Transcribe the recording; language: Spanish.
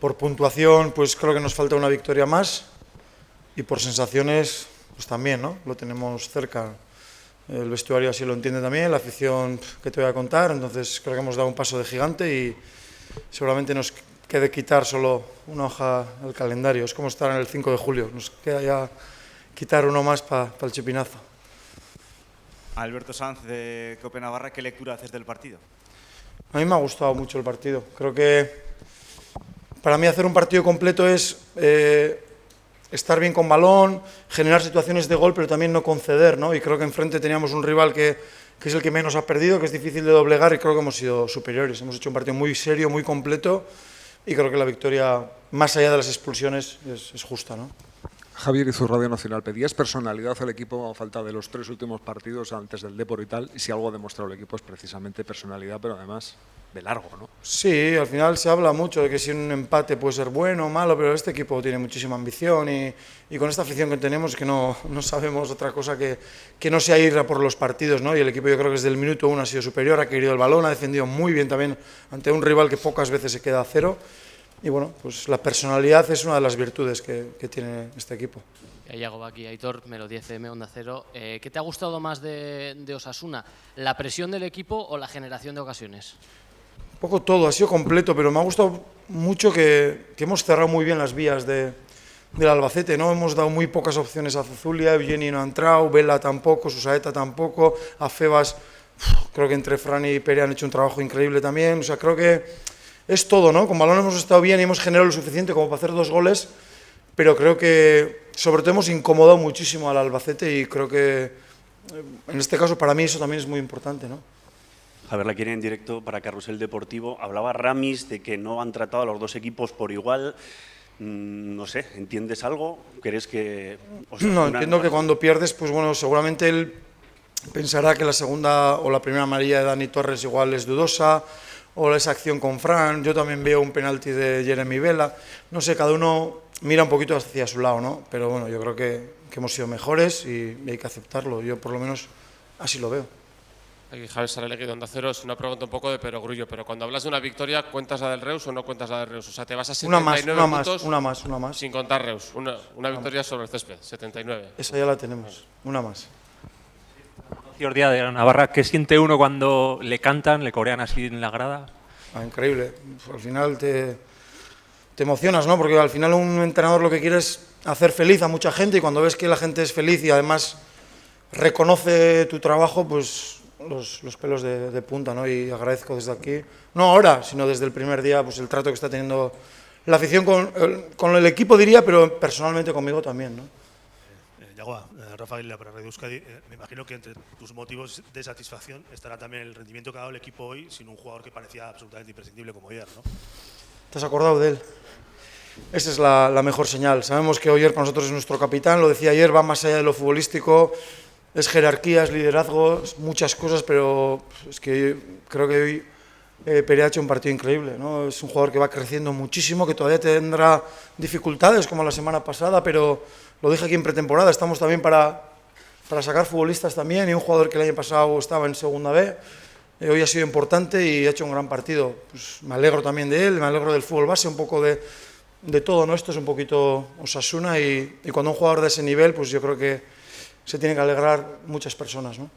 Por puntuación, pues creo que nos falta una victoria más y por sensaciones, pues también, ¿no? Lo tenemos cerca. El vestuario así lo entiende también, la afición que te voy a contar, entonces creo que hemos dado un paso de gigante y seguramente nos quede quitar solo una hoja al calendario. Es como estar en el 5 de julio, nos queda ya quitar uno más para el chipinazo. Alberto Sanz de Cope Navarra, ¿qué lectura haces del partido? A mí me ha gustado mucho el partido. Creo que para mí hacer un partido completo es estar bien con balón, generar situaciones de gol, pero también no conceder, ¿no? Y creo que enfrente teníamos un rival que es el que menos ha perdido, que es difícil de doblegar y creo que hemos sido superiores. Hemos hecho un partido muy serio, muy completo y creo que la victoria, más allá de las expulsiones, es justa, ¿no? Javier Izu, Radio Nacional, pedías personalidad al equipo a falta de los 3 últimos partidos antes del Depor y tal, y si algo ha demostrado el equipo es precisamente personalidad, pero además de largo, ¿no? Sí, al final se habla mucho de que si un empate puede ser bueno o malo, pero este equipo tiene muchísima ambición y con esta afición que tenemos es que no sabemos otra cosa que no sea ir a por los partidos, ¿no? Y el equipo yo creo que desde el minuto 1 ha sido superior, ha querido el balón, ha defendido muy bien también ante un rival que pocas veces se queda a cero. Y bueno, pues la personalidad es una de las virtudes que tiene este equipo. Iago Baki, Aitor, Melodía FM, Onda Cero. ¿Qué te ha gustado más de Osasuna? ¿La presión del equipo o la generación de ocasiones? Un poco todo, ha sido completo, pero me ha gustado mucho que hemos cerrado muy bien las vías del Albacete, ¿no? Hemos dado muy pocas opciones a Zuzulia, Eugeni no ha entrado, Vela tampoco, Susaeta tampoco, a Febas, creo que entre Fran y Pere han hecho un trabajo increíble también, o sea, creo que es todo, ¿no? Con balón hemos estado bien y hemos generado lo suficiente como para hacer 2 goles, pero creo que sobre todo hemos incomodado muchísimo al Albacete y creo que en este caso para mí eso también es muy importante, ¿no? Javier Laquiere en directo para Carrusel Deportivo. Hablaba Ramis de que no han tratado a los dos equipos por igual. No sé, ¿entiendes algo? ¿Crees que...? No, entiendo que cuando pierdes, pues bueno, seguramente él pensará que la segunda o la primera amarilla de Dani Torres igual es dudosa, o esa acción con Fran. Yo también veo un penalti de Jeremy Vela. No sé, cada uno mira un poquito hacia su lado, ¿no? Pero bueno, yo creo que hemos sido mejores y hay que aceptarlo. Yo por lo menos así lo veo. Aquí Javier Saralegui de Onda Cero, es una pregunta un poco de perogrullo, pero cuando hablas de una victoria, ¿cuentas la del Reus o no cuentas la del Reus? O sea, te vas a 79 puntos una más. sin contar Reus. Una victoria sobre el césped, 79. Esa ya la tenemos, una más. Díaz de Navarra, ¿qué siente uno cuando le cantan, le corean así en la grada? Increíble. Al final te emocionas, ¿no? Porque al final un entrenador lo que quiere es hacer feliz a mucha gente y cuando ves que la gente es feliz y además reconoce tu trabajo, pues los pelos de punta, ¿no? Y agradezco desde aquí, no ahora, sino desde el primer día, pues el trato que está teniendo la afición con el equipo, diría, pero personalmente conmigo también, ¿no? Yagoa, Rafa Aguilera para Radio Euskadi. Me imagino que entre tus motivos de satisfacción estará también el rendimiento que ha dado el equipo hoy sin un jugador que parecía absolutamente imprescindible como Oyer, ¿no? ¿Te has acordado de él? Esa es la mejor señal. Sabemos que Oyer para nosotros es nuestro capitán, lo decía ayer, va más allá de lo futbolístico, es jerarquía, es liderazgo, es muchas cosas, pero es que creo que hoy Pere ha hecho un partido increíble, ¿no? Es un jugador que va creciendo muchísimo, que todavía tendrá dificultades como la semana pasada, pero lo dije aquí en pretemporada, estamos también para sacar futbolistas también, y un jugador que el año pasado estaba en segunda B, hoy ha sido importante y ha hecho un gran partido. Pues me alegro también de él, me alegro del fútbol base, un poco de todo, ¿no? Esto es un poquito Osasuna y cuando un jugador de ese nivel, pues yo creo que se tienen que alegrar muchas personas, ¿no?